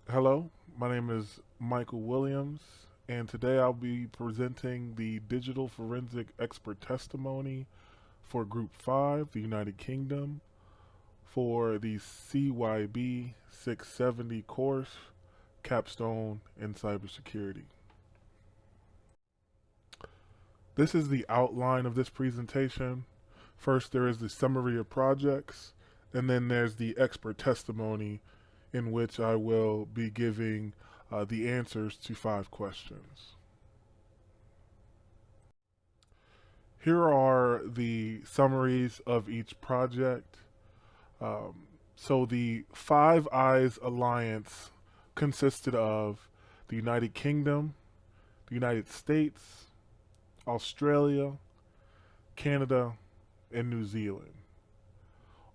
Hello, my name is Michael Williams, and today I'll be presenting the digital forensic expert testimony for Group 5, the United Kingdom, for the CYB 670 course, Capstone in Cybersecurity. This is the outline of this presentation. First, there is the summary of projects, and then there's the expert testimony in which I will be giving the answers to 5 questions. Here are the summaries of each project. So the Five Eyes Alliance consisted of the United Kingdom, the United States, Australia, Canada, and New Zealand.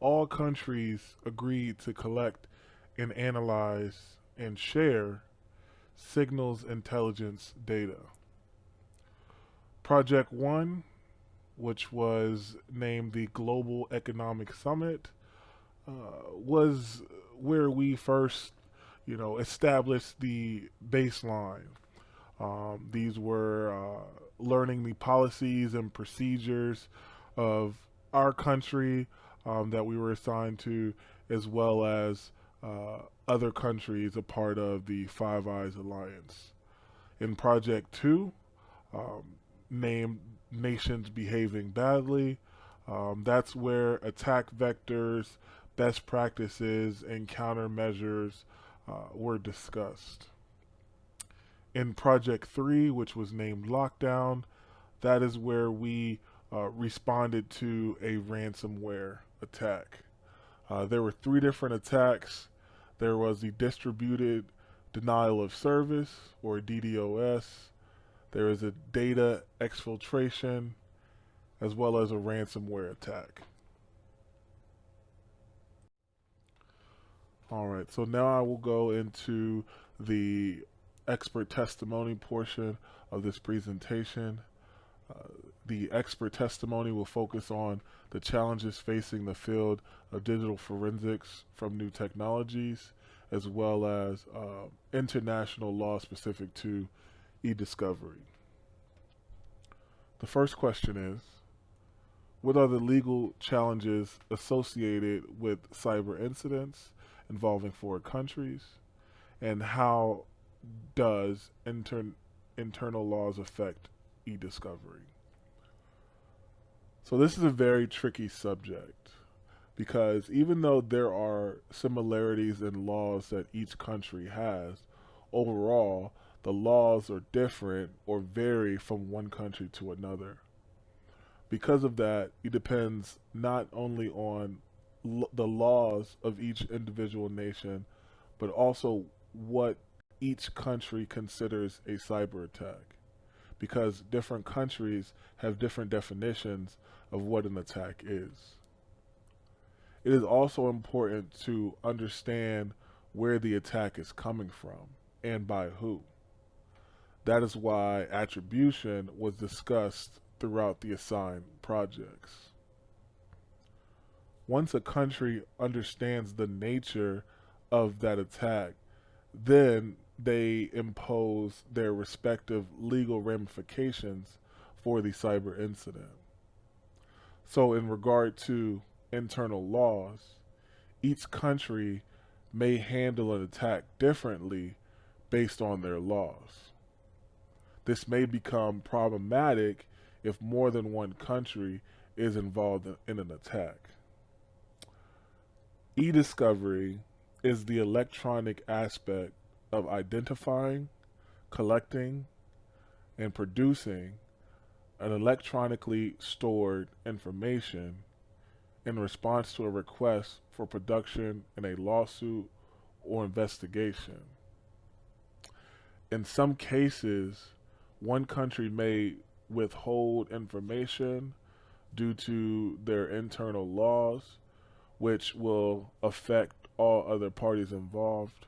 All countries agreed to collect and analyze and share signals intelligence data. Project 1, which was named the Global Economic Summit, was where we first, established the baseline. These were learning the policies and procedures of our country that we were assigned to, as well as other countries a part of the Five Eyes Alliance. In Project 2, um, named Nations Behaving Badly, that's where attack vectors, best practices, and countermeasures were discussed. In Project 3, which was named Lockdown, that is where we responded to a ransomware attack. There were 3 different attacks. There was the distributed denial of service, or DDoS. There is a data exfiltration, as well as a ransomware attack. All right, so now I will go into the expert testimony portion of this presentation. The expert testimony will focus on the challenges facing the field of digital forensics from new technologies, as well as international law specific to e-discovery. The first question is, what are the legal challenges associated with cyber incidents involving foreign countries, and how does internal laws affect e-discovery? So this is a very tricky subject because even though there are similarities in laws that each country has, overall the laws are different or vary from one country to another. Because of that, it depends not only on the laws of each individual nation, but also what each country considers a cyber attack, because different countries have different definitions of what an attack is. It is also important to understand where the attack is coming from and by who. That is why attribution was discussed throughout the assigned projects. Once a country understands the nature of that attack, then they impose their respective legal ramifications for the cyber incident. So in regard to internal laws, each country may handle an attack differently based on their laws. This may become problematic if more than one country is involved in an attack. E-discovery is the electronic aspect of identifying, collecting, and producing an electronically stored information in response to a request for production in a lawsuit or investigation. In some cases, one country may withhold information due to their internal laws, which will affect all other parties involved.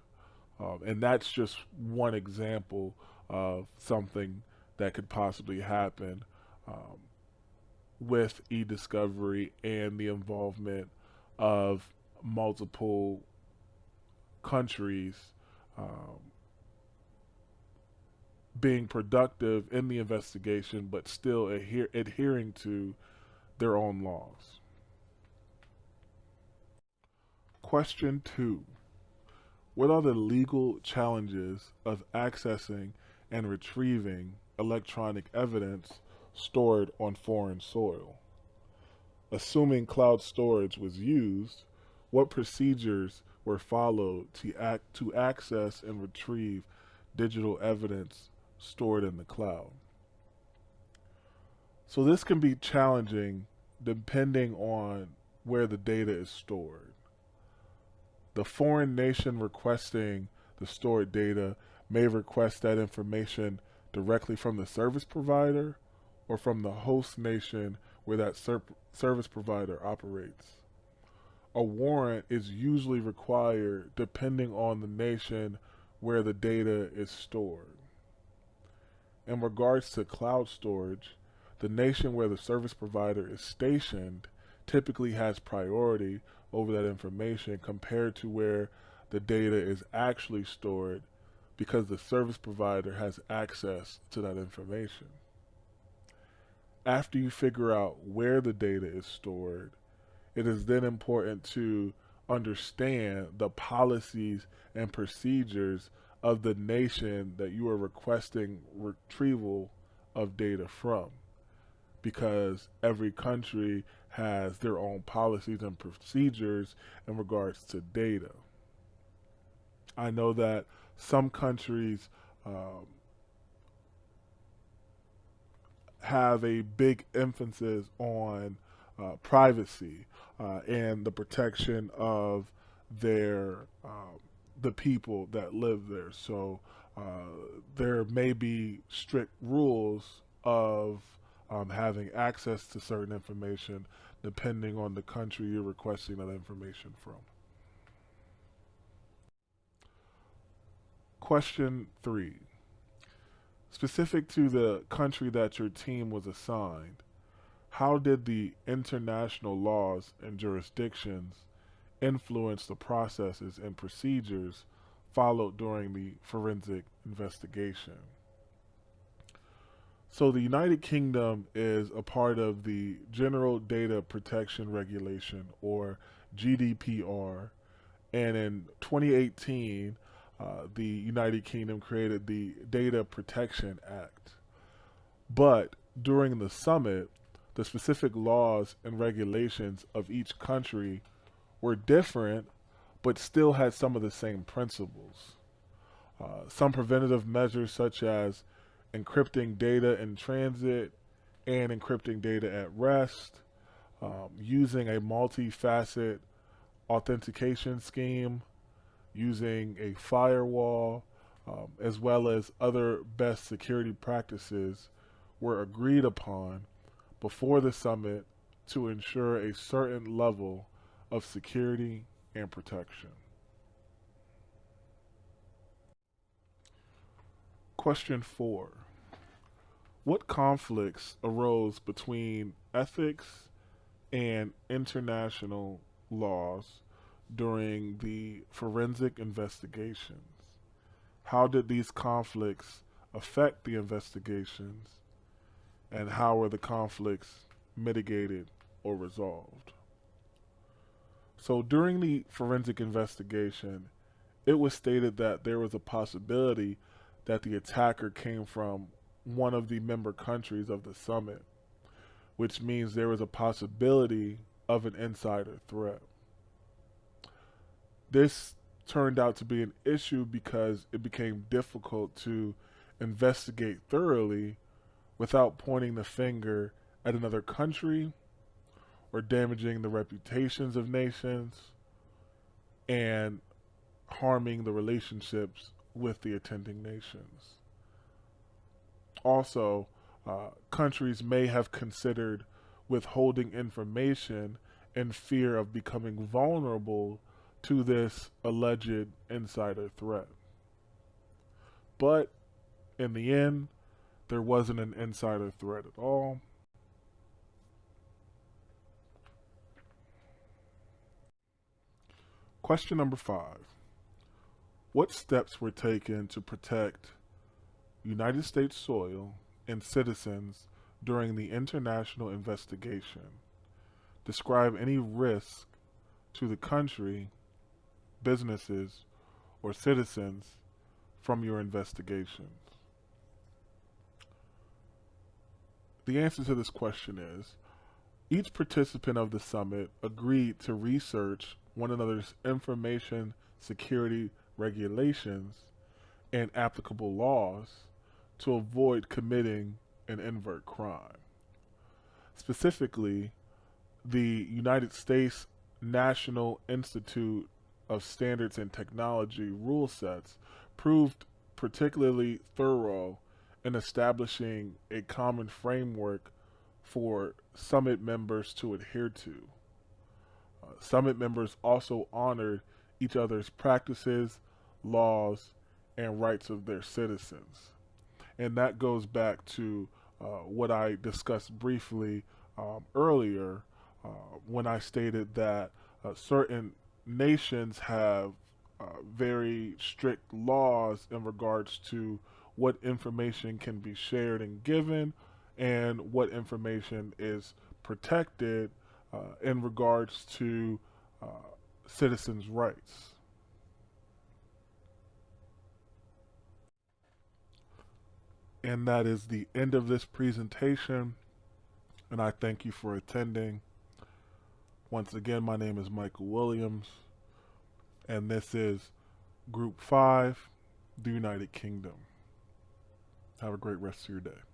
And that's just one example of something that could possibly happen um, with e-discovery and the involvement of multiple countries um, being productive in the investigation, but still adhering to their own laws. Question 2. What are the legal challenges of accessing and retrieving electronic evidence stored on foreign soil? Assuming cloud storage was used, what procedures were followed to access and retrieve digital evidence stored in the cloud? So this can be challenging depending on where the data is stored. The foreign nation requesting the stored data may request that information directly from the service provider or from the host nation where that service provider operates. A warrant is usually required depending on the nation where the data is stored. In regards to cloud storage, the nation where the service provider is stationed typically has priority over that information compared to where the data is actually stored because the service provider has access to that information. After you figure out where the data is stored, it is then important to understand the policies and procedures of the nation that you are requesting retrieval of data from, because every country has their own policies and procedures in regards to data. I know that some countries have a big emphasis on privacy and the protection of their the people that live there. So there may be strict rules of having access to certain information depending on the country you're requesting that information from. Question 3. Specific to the country that your team was assigned, how did the international laws and jurisdictions influence the processes and procedures followed during the forensic investigation? So the United Kingdom is a part of the General Data Protection Regulation, or GDPR, and in 2018, the United Kingdom created the Data Protection Act. But during the summit, the specific laws and regulations of each country were different, but still had some of the same principles. Some preventative measures, such as encrypting data in transit and encrypting data at rest, using a multi-facet authentication scheme, using a firewall, as well as other best security practices, were agreed upon before the summit to ensure a certain level of security and protection. Question 4. What conflicts arose between ethics and international laws during the forensic investigations? How did these conflicts affect the investigations, and how were the conflicts mitigated or resolved? So during the forensic investigation, it was stated that there was a possibility that the attacker came from one of the member countries of the summit, which means there was a possibility of an insider threat. This turned out to be an issue because it became difficult to investigate thoroughly without pointing the finger at another country or damaging the reputations of nations and harming the relationships with the attending nations. Also, countries may have considered withholding information in fear of becoming vulnerable to this alleged insider threat. But in the end, there wasn't an insider threat at all. Question number 5. What steps were taken to protect United States soil and citizens during the international investigation? Describe any risk to the country, businesses, or citizens from your investigations. The answer to this question is each participant of the summit agreed to research one another's information security regulations and applicable laws to avoid committing an invert crime. Specifically, the United States National Institute of Standards and Technology rule sets proved particularly thorough in establishing a common framework for summit members to adhere to. Summit members also honored each other's practices, laws, and rights of their citizens. And that goes back to what I discussed briefly earlier uh, when I stated that certain nations have very strict laws in regards to what information can be shared and given and what information is protected in regards to uh, citizens' rights. And that is the end of this presentation, and I thank you for attending. Once again, my name is Michael Williams, and this is Group 5, the United Kingdom. Have a great rest of your day.